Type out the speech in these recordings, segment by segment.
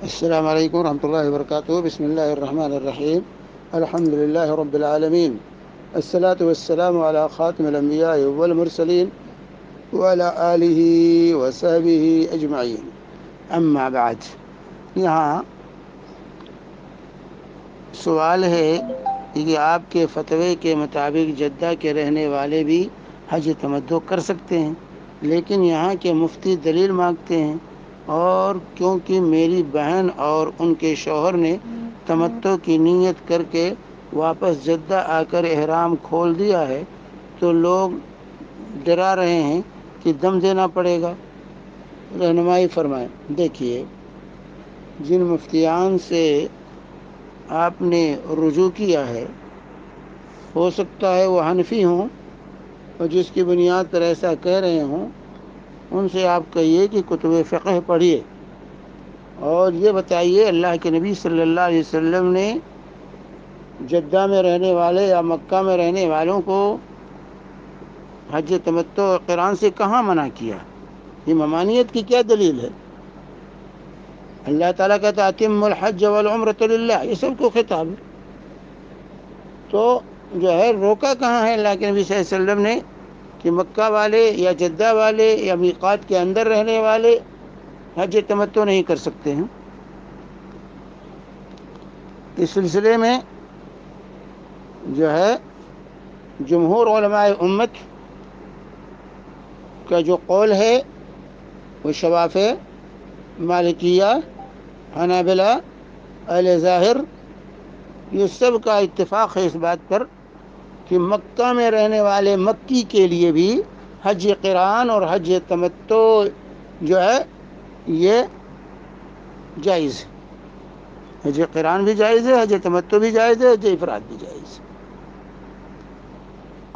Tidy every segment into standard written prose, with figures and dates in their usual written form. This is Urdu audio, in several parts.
السلام علیکم ورحمۃ اللہ وبرکاتہ. بسم اللہ الرحمن الرحیم. الحمد للہ رب العالمین. الصلاة والسلام علی خاتم الانبیاء والمرسلین وعلی آلہ وصحبہ اجمعین. اما بعد. یہاں سوال ہے کہ آپ کے فتوے کے مطابق جدہ کے رہنے والے بھی حج تمتع کر سکتے ہیں، لیکن یہاں کے مفتی دلیل مانگتے ہیں، اور کیونکہ میری بہن اور ان کے شوہر نے تمتع کی نیت کر کے واپس جدہ آ کر احرام کھول دیا ہے تو لوگ ڈرا رہے ہیں کہ دم دینا پڑے گا. رہنمائی فرمائیں. دیکھیے، جن مفتیان سے آپ نے رجوع کیا ہے ہو سکتا ہے وہ حنفی ہوں، اور جس کی بنیاد پر ایسا کہہ رہے ہوں ان سے آپ کہیے کہ کتب فقہ پڑھیے اور یہ بتائیے اللہ کے نبی صلی اللہ علیہ وسلم نے جدہ میں رہنے والے یا مکہ میں رہنے والوں کو حج تمتع اور قران سے کہاں منع کیا؟ یہ ممانعت کی کیا دلیل ہے؟ اللہ تعالیٰ کہتا ہے اتم الحج والعمرۃ للہ، یہ سب کو خطاب ہے. تو جو ہے روکا کہاں ہے اللہ کے نبی صلی اللہ علیہ وسلم نے کہ مکہ والے یا جدہ والے یا میقات کے اندر رہنے والے حج تمتع نہیں کر سکتے ہیں؟ اس سلسلے میں جو ہے جمہور علماء امت کا جو قول ہے وہ شوافع، مالکیہ، حنابلہ، اہل ظاہر، یہ سب کا اتفاق ہے اس بات پر کہ مکہ میں رہنے والے مکی کے لیے بھی حج قران اور حج تمتع جو ہے یہ جائز ہے. حج قران بھی جائز ہے، حج تمتع بھی جائز ہے، حج افراد بھی جائز ہے،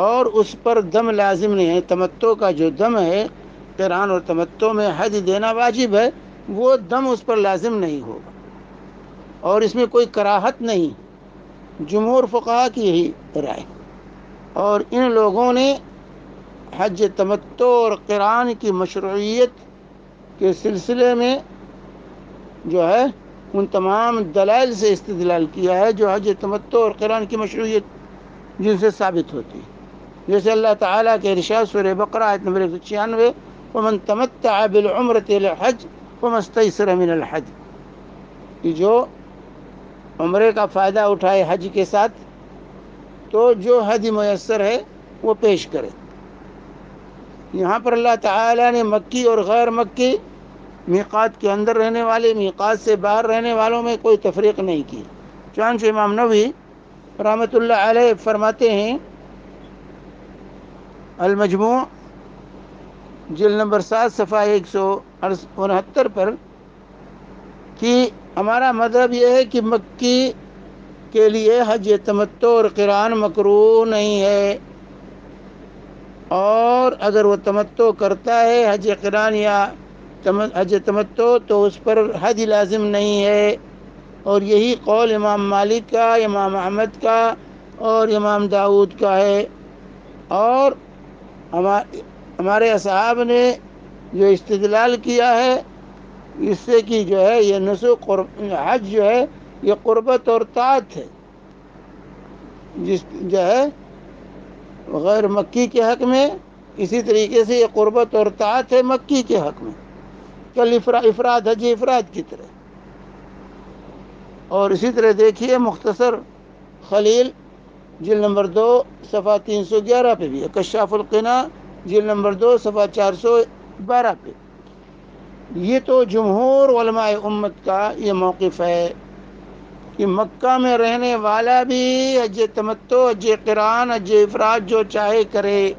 اور اس پر دم لازم نہیں ہے. تمتع کا جو دم ہے، قران اور تمتع میں حج دینا واجب ہے، وہ دم اس پر لازم نہیں ہوگا، اور اس میں کوئی کراہت نہیں. جمہور فقہا کی یہی رائے. اور ان لوگوں نے حج تمتع اور قران کی مشروعیت کے سلسلے میں جو ہے ان تمام دلائل سے استدلال کیا ہے جو حج تمتع اور قران کی مشروعیت جن سے ثابت ہوتی ہے. جیسے اللہ تعالیٰ کے ارشاد سورہ بقرہ آیت نمبر 196 ومن تمتع بالعمرۃ الى الحج فما استيسر من الحج، کہ جو عمرے کا فائدہ اٹھائے حج کے ساتھ تو جو حج میسر ہے وہ پیش کرے. یہاں پر اللہ تعالیٰ نے مکی اور غیر مکی، میقات کے اندر رہنے والے، میقات سے باہر رہنے والوں میں کوئی تفریق نہیں کی. چنانچہ امام نووی رحمۃ اللہ علیہ فرماتے ہیں المجموع جلد نمبر 7 صفحہ 169 پر کہ ہمارا مذہب یہ ہے کہ مکی کے لیے حج تمتع اور قران مکروہ نہیں ہے، اور اگر وہ تمتع کرتا ہے حج قران یا حج تمتع تو اس پر حج لازم نہیں ہے. اور یہی قول امام مالک کا، امام احمد کا اور امام داؤد کا ہے. اور ہمارے اصحاب نے جو استدلال کیا ہے اس سے کہ جو ہے یہ نسک حج جو ہے یہ قربت اور طاعت ہے، جس جو ہے غیر مکی کے حق میں، اسی طریقے سے یہ قربت اور طاعت ہے مکی کے حق میں، کل افراد حج افراد کی طرح. اور اسی طرح دیکھیے مختصر خلیل جلد نمبر 2 صفحہ 311 پہ بھی ہے، کشاف القنا جلد نمبر 2 صفحہ 412 پہ. یہ تو جمہور علماء امت کا یہ موقف ہے کہ مکہ میں رہنے والا بھی حج تمتع، حج قران، حج افراد جو چاہے کرے،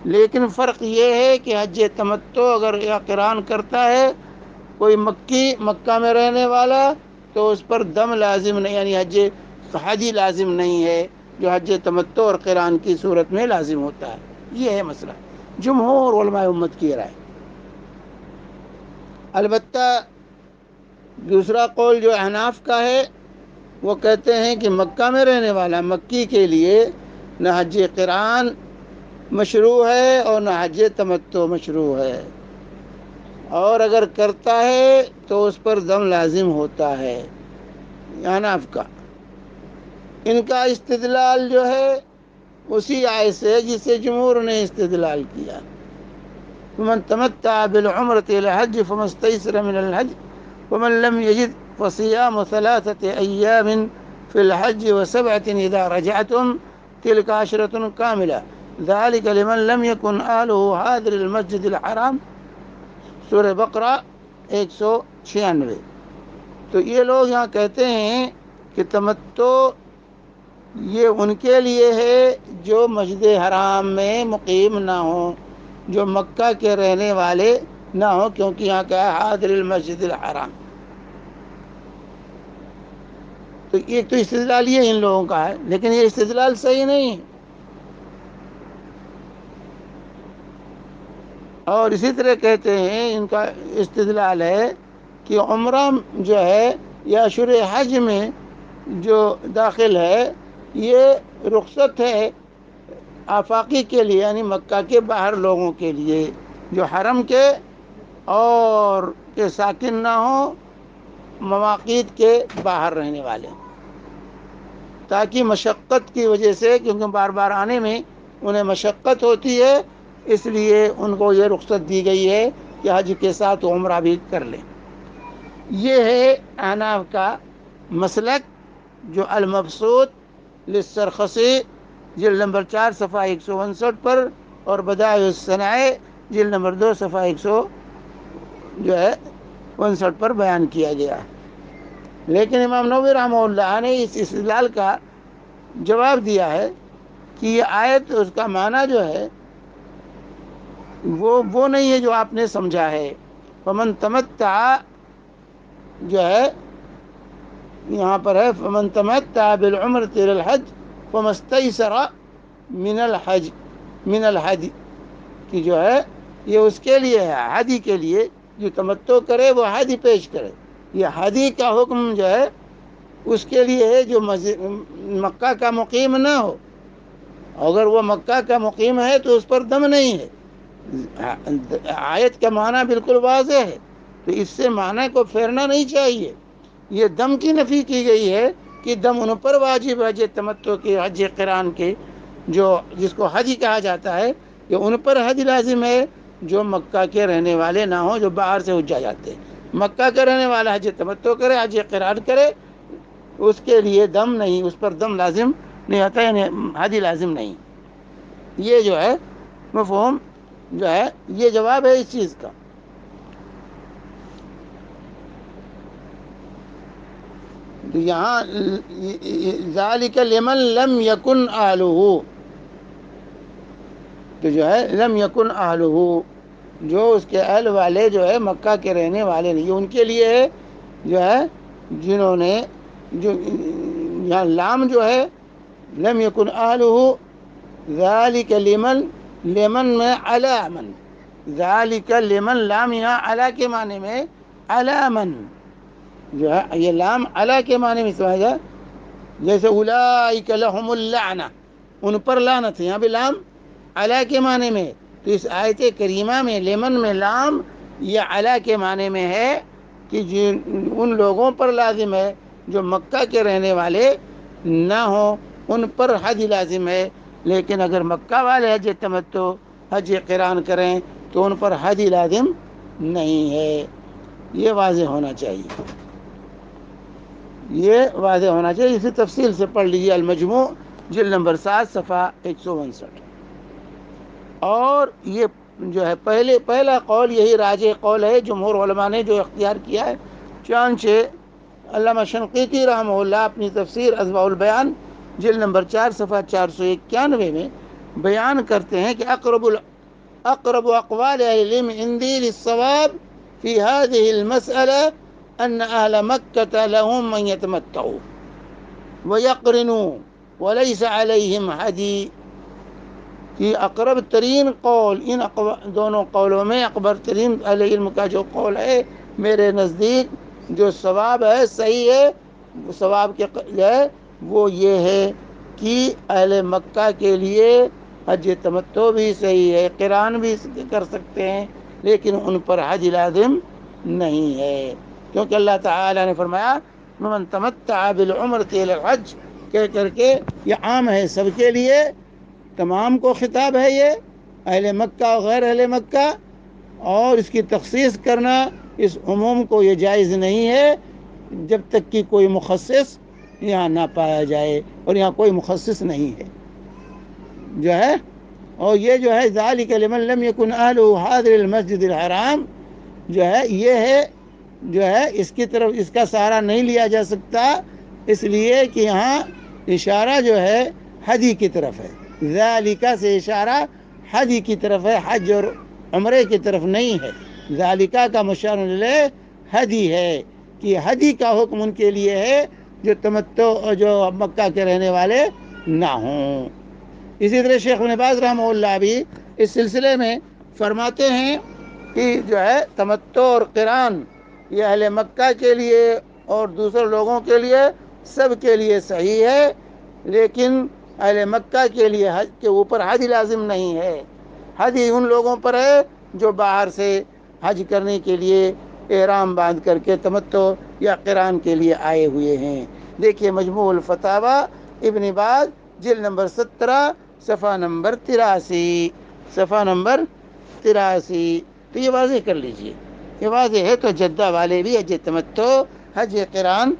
لیکن فرق یہ ہے کہ حج تمتع اگر یا قران کرتا ہے کوئی مکہ میں رہنے والا تو اس پر دم لازم نہیں، یعنی حج لازم نہیں ہے جو حج تمتع اور قران کی صورت میں لازم ہوتا ہے. یہ ہے مسئلہ جمہور علماء امت کی رائے. البتہ دوسرا قول جو احناف کا ہے وہ کہتے ہیں کہ مکہ میں رہنے والا مکی کے لیے نہ حج قران مشروع ہے اور نہ حج تمتع مشروع ہے. اور اگر کرتا ہے تو اس پر دم لازم ہوتا ہے. احناف کا ان کا استدلال جو ہے اسی آیت سے جس سے جمہور نے استدلال کیا. فمن تمتع بالعمرة إلى الحج فما استيسر من الحج ومن لم يجد فصيام 3 أيام في الحج و7 إذا رجعتم تلك 10 كاملة ذلك لمن لم يكن أهله حاضر المسجد الحرام. سورہ بقرہ 196. تو یہ لوگ یہاں کہتے ہیں کہ تمتع یہ ان کے لیے ہے جو مسجد حرام میں مقیم نہ ہوں، جو مکہ کے رہنے والے نہ ہوں، کیونکہ یہاں کا ہے حاضر المسجد الحرام. تو ایک تو استدلال یہ ان لوگوں کا ہے، لیکن یہ استدلال صحیح نہیں ہے. اور اسی طرح کہتے ہیں ان کا استدلال ہے کہ عمرہ جو ہے یا اشہر حج میں جو داخل ہے یہ رخصت ہے آفاقی کے لیے، یعنی مکہ کے باہر لوگوں کے لیے جو حرم کے اور کے ساکن نہ ہوں، مواقیت کے باہر رہنے والے، تاکہ مشقت کی وجہ سے، کیونکہ بار بار آنے میں انہیں مشقت ہوتی ہے، اس لیے ان کو یہ رخصت دی گئی ہے کہ حج کے ساتھ عمرہ بھی کر لیں. یہ ہے احناف کا مسلک جو المبسوط للسرخسی جلد نمبر 4 صفحہ 159 پر اور بدائع الصنائع جلد نمبر 2 صفحہ 159 پر بیان کیا گیا ہے. لیکن امام نووی رحمہ اللہ نے اس استدلال کا جواب دیا ہے کہ یہ آیت اس کا معنی جو ہے وہ نہیں ہے جو آپ نے سمجھا ہے. فمن تمتع جو ہے یہاں پر ہے فمن تمتع بالعمرة إلى الحج فما استيسر من الحج کہ جو ہے یہ اس کے لیے ہے، حدی کے لیے جو تمتع کرے وہ حدی پیش کرے. یہ حدی کا حکم جو ہے اس کے لیے ہے جو مکہ کا مقیم نہ ہو. اگر وہ مکہ کا مقیم ہے تو اس پر دم نہیں ہے. آیت کا معنی بالکل واضح ہے، تو اس سے معنی کو پھیرنا نہیں چاہیے. یہ دم کی نفی کی گئی ہے کہ دم ان پر واجب ہے حج تمتع کے، حج قران کے، جو جس کو حج کہا جاتا ہے، یہ ان پر حج لازم ہے جو مکہ کے رہنے والے نہ ہوں، جو باہر سے حجاج جاتے ہیں. مکہ کا رہنے والا حج تمتع کرے، حج قران کرے، اس کے لیے دم نہیں، اس پر دم لازم نہیں ہوتا، یعنی حج لازم نہیں. یہ جو ہے مفہوم جو ہے یہ جواب ہے اس چیز کا. یہاں ذالک لمن لم یکن اہلہ، تو جو ہے لم یکن اہلہ جو اس کے اہل والے جو ہے مکہ کے رہنے والے نہیں، ان کے لیے ہے جو ہے جنہوں نے جو یہاں لام جو ہے لم یکن اہلہ ذالک لمن میں علی من، ذالک لمن لام یہاں علی کے معنی میں علی من جو ہے، یہ لام علی کے معنی میں استعمال ہے. جیسے اولئک لہم اللعنہ، ان پر لعنت ہے، یہاں بھی لام علی کے معنی میں. تو اس آیت کریمہ میں لمن میں لام یہ علی کے معنی میں ہے کہ ان لوگوں پر لازم ہے جو مکہ کے رہنے والے نہ ہوں، ان پر حج لازم ہے. لیکن اگر مکہ والے حج تمتع حج قران کریں تو ان پر حج لازم نہیں ہے. یہ واضح ہونا چاہیے، یہ واضح ہونا چاہیے. اسی تفصیل سے پڑھ لیجیے المجموع جلد نمبر 7 صفحہ 159. اور یہ جو ہے پہلا قول یہی راجح قول ہے جمہور علماء نے جو اختیار کیا ہے. چنانچہ علامہ شنقیطی رحمہ اللہ اپنی تفسیر اضواء البیان جلد نمبر 4 صفحہ 491 میں بیان کرتے ہیں کہ اقرب اقوال اہل العلم عندی للصواب فی هذه المسألة ان اہل مکہ لهم من يتمتعوا ويقرنوا وليس عليهم حدی. کہ اقرب ترین قول ان دونوں قولوں میں اکبر ترین اہل علم کا جو قول ہے میرے نزدیک جو ثواب ہے، صحیح ہے، ثواب کے ہے وہ یہ ہے کہ اہل مکہ کے لیے حج تمتع بھی صحیح ہے، قران بھی کر سکتے ہیں، لیکن ان پر حج لازم نہیں ہے، کیونکہ اللہ تعالی نے فرمایا من تمتع بالعمرۃ الی الحج کہہ کر کے یہ عام ہے، سب کے لیے، تمام کو خطاب ہے یہ، اہل مکہ اور غیر اہل مکہ، اور اس کی تخصیص کرنا اس عموم کو یہ جائز نہیں ہے جب تک کہ کوئی مخصص یہاں نہ پایا جائے، اور یہاں کوئی مخصص نہیں ہے جو ہے۔ اور یہ جو ہے ذالک لمن لم یکن اہلہ حاضر المسجد الحرام جو ہے، یہ ہے جو ہے اس کی طرف اس کا سہارا نہیں لیا جا سکتا، اس لیے کہ یہاں اشارہ جو ہے حجی کی طرف ہے، ذالک سے اشارہ حجی کی طرف ہے، حج اور عمرے کی طرف نہیں ہے۔ ذالکہ کا مشار الیہ حجی ہے، کہ حجی کا حکم ان کے لیے ہے جو تمتع اور جو مکہ کے رہنے والے نہ ہوں۔ اسی طرح شیخ ابن باز رحمہ اللہ بھی اس سلسلے میں فرماتے ہیں کہ جو ہے تمتع اور قران یہ اہل مکہ کے لیے اور دوسرے لوگوں کے لیے سب کے لیے صحیح ہے، لیکن اہل مکہ کے لیے حج کے اوپر حج لازم نہیں ہے، حج ان لوگوں پر ہے جو باہر سے حج کرنے کے لیے احرام باندھ کر کے تمتع یا قران کے لیے آئے ہوئے ہیں۔ دیکھیے مجموع الفتاوی ابن باز جلد نمبر 17 صفحہ نمبر 83، صفحہ نمبر 83۔ تو یہ واضح کر لیجئے، یہ واضح ہے، تو جدہ والے بھی حج تمتع حج قران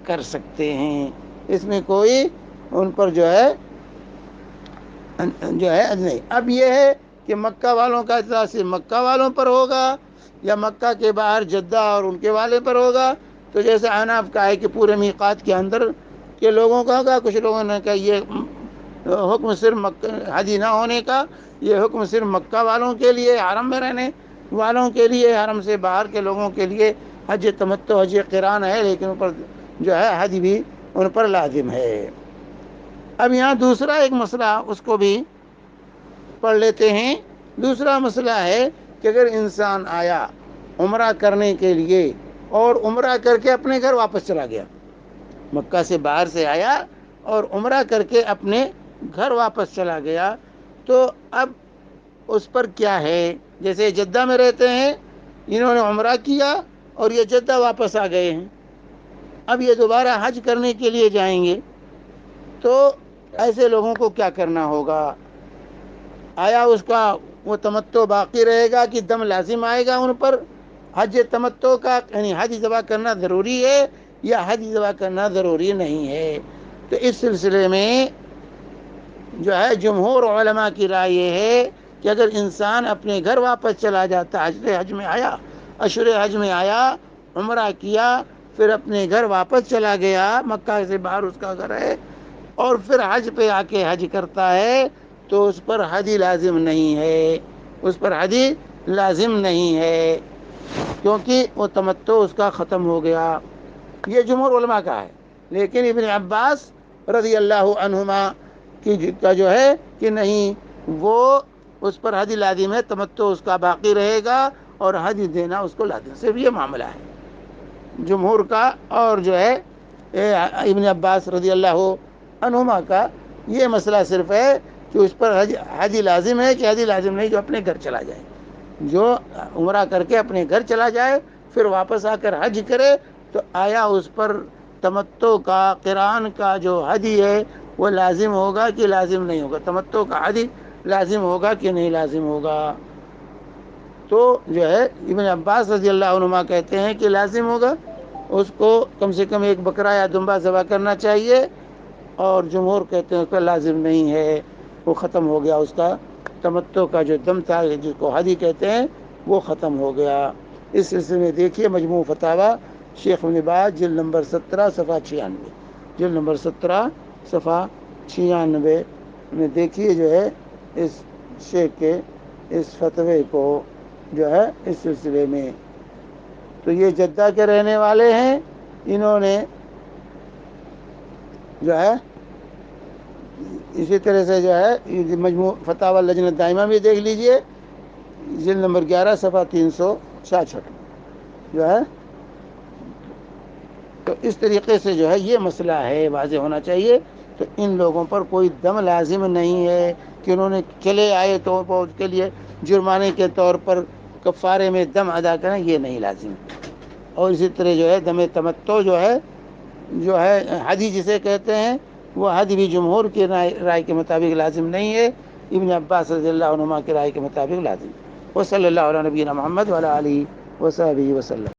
کر سکتے ہیں، اس میں کوئی ان پر جو ہے نہیں۔ اب یہ ہے کہ مکہ والوں کا اعتراض صرف مکہ والوں پر ہوگا یا مکہ کے باہر جدہ اور ان کے والے پر ہوگا؟ تو جیسے احناف کا ہے کہ پورے میقات کے اندر کے لوگوں کا ہوگا، کچھ لوگوں نے کہا یہ حکم صرف حجی نہ ہونے کا یہ حکم صرف مکہ والوں کے لیے، حرم میں رہنے والوں کے لیے، حرم سے باہر کے لوگوں کے لیے حج تمتع حج قران ہے، لیکن ان پر جو ہے حج بھی ان پر لازم ہے۔ اب یہاں دوسرا ایک مسئلہ اس کو بھی پڑھ لیتے ہیں۔ دوسرا مسئلہ ہے کہ اگر انسان آیا عمرہ کرنے کے لیے اور عمرہ کر کے اپنے گھر واپس چلا گیا، مکہ سے باہر سے آیا اور عمرہ کر کے اپنے گھر واپس چلا گیا، تو اب اس پر کیا ہے؟ جیسے جدہ میں رہتے ہیں، انہوں نے عمرہ کیا اور یہ جدہ واپس آ گئے ہیں، اب یہ دوبارہ حج کرنے کے لیے جائیں گے، تو ایسے لوگوں کو کیا کرنا ہوگا؟ آیا اس کا وہ تمتع باقی رہے گا کہ دم لازم آئے گا ان پر حج تمتع کا، یعنی حج ذبح کرنا ضروری ہے یا حج ذبح کرنا ضروری نہیں ہے؟ تو اس سلسلے میں جو ہے جمہور علماء کی رائے یہ ہے کہ اگر انسان اپنے گھر واپس چلا جاتا، حج میں آیا، اشہر حج میں آیا، عمرہ کیا، پھر اپنے گھر واپس چلا گیا، مکہ سے باہر اس کا گھر ہے، اور پھر حج پہ آ کے حج کرتا ہے، تو اس پر حج لازم نہیں ہے، اس پر حج لازم نہیں ہے، کیونکہ وہ تمتع اس کا ختم ہو گیا۔ یہ جمہور علماء کا ہے، لیکن ابن عباس رضی اللہ عنہما کا جو ہے کہ نہیں، وہ اس پر حج لازم ہے، تمتع اس کا باقی رہے گا اور حج دینا اس کو لازم، صرف یہ معاملہ ہے جمہور کا، اور جو ہے ابن عباس رضی اللہ عنہما کا یہ مسئلہ صرف ہے کہ اس پر حج لازم ہے کہ حج لازم نہیں، جو اپنے گھر چلا جائے، جو عمرہ کر کے اپنے گھر چلا جائے پھر واپس آ کر حج کرے، تو آیا اس پر تمتع کا، قران کا جو حج ہے وہ لازم ہوگا کہ لازم نہیں ہوگا؟ تمتع کا حج لازم ہوگا کہ نہیں لازم ہوگا؟ تو جو ہے ابن عباس رضی اللہ عنہما کہتے ہیں کہ لازم ہوگا، اس کو کم سے کم ایک بکرا یا دمبا ذبح کرنا چاہیے، اور جمہور کہتے ہیں اس کا لازم نہیں ہے، وہ ختم ہو گیا، اس کا تمتع کا جو دم تھا جس کو حج کہتے ہیں وہ ختم ہو گیا۔ اس سلسلے میں دیکھیے مجموع فتاوی شیخ ابن باز جلد نمبر 17 صفحہ 96، جلد نمبر 17 صفحہ 96 میں دیکھیے جو ہے اس شیخ کے اس فتوے کو جو ہے اس سلسلے میں۔ تو یہ جدہ کے رہنے والے ہیں، انہوں نے جو ہے اسی طرح سے جو ہے مجموع فتاوی لجنہ دائمہ بھی دیکھ لیجئے، جلد نمبر 11 صفحہ 366 جو ہے۔ تو اس طریقے سے جو ہے یہ مسئلہ ہے، واضح ہونا چاہیے۔ تو ان لوگوں پر کوئی دم لازم نہیں ہے کہ انہوں نے چلے آئے تو اس کے لیے جرمانے کے طور پر کفارے میں دم ادا کریں یہ نہیں لازم ہے۔ اور اسی طرح جو ہے دم تمتع جو ہے حدی جسے کہتے ہیں، وہ حد بھی جمہور کی رائے کے مطابق لازم نہیں ہے، ابن عباس رضی اللہ عنہما کی رائے کے مطابق لازم ہے۔ وصلی اللہ علیہ نبینا محمد وعلی آلہ وصحبہ وسلم۔